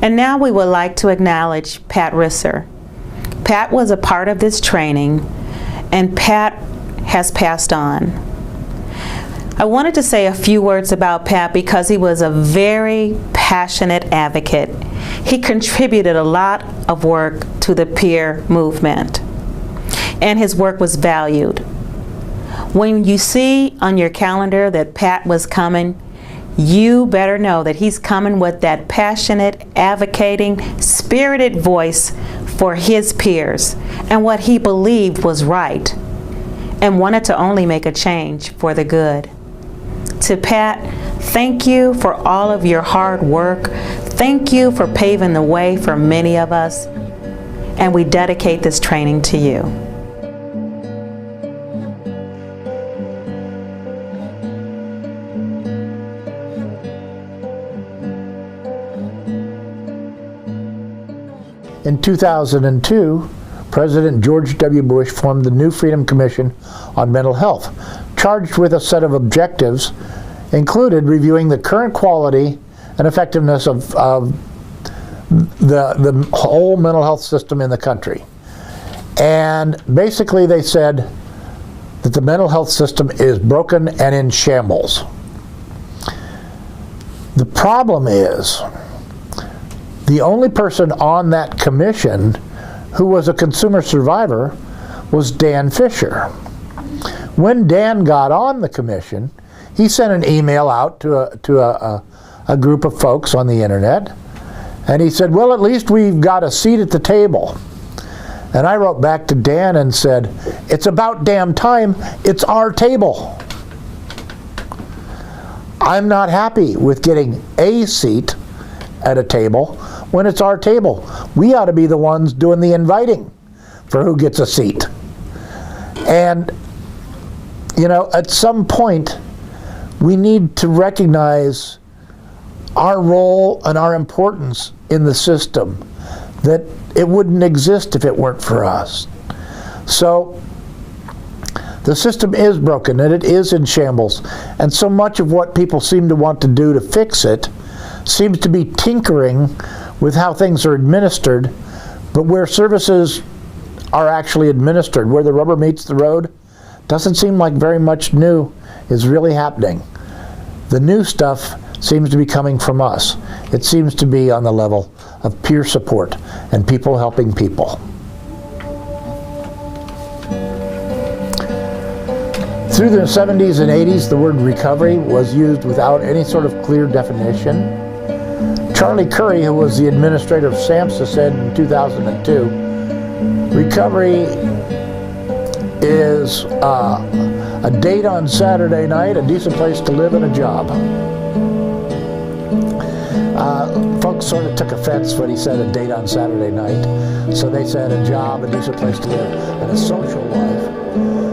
And now we would like to acknowledge Pat Risser. Pat was a part of this training, and Pat has passed on. I wanted to say a few words about Pat because he was a very passionate advocate. He contributed a lot of work to the peer movement, and his work was valued. When you see on your calendar that Pat was coming, you better know that he's coming with that passionate, advocating, spirited voice for his peers and what he believed was right and wanted to only make a change for the good. To Pat, thank you for all of your hard work. Thank you for paving the way for many of us, and we dedicate this training to you. In 2002, President George W. Bush formed the new Freedom Commission on Mental Health, charged with a set of objectives included reviewing the current quality and effectiveness of the whole mental health system in the country. And basically they said that the mental health system is broken and in shambles. The problem is, the only person on that commission who was a consumer survivor was Dan Fisher. When Dan got on the commission, he sent an email out to a group of folks on the internet, and he said, well, at least we've got a seat at the table. And I wrote back to Dan and said, it's about damn time, it's our table. I'm not happy with getting a seat at a table when it's our table. We ought to be the ones doing the inviting for who gets a seat. And, you know, at some point, we need to recognize our role and our importance in the system, that it wouldn't exist if it weren't for us. So the system is broken and it is in shambles, and so much of what people seem to want to do to fix it seems to be tinkering with how things are administered, but where services are actually administered, where the rubber meets the road, doesn't seem like very much new is really happening. The new stuff seems to be coming from us. It seems to be on the level of peer support and people helping people. Through the 70s and 80s, the word recovery was used without any sort of clear definition. Charlie Curry, who was the administrator of SAMHSA, said in 2002, recovery is a date on Saturday night, a decent place to live, and a job. Folks sort of took offense when he said a date on Saturday night, so they said a job, a decent place to live, and a social life.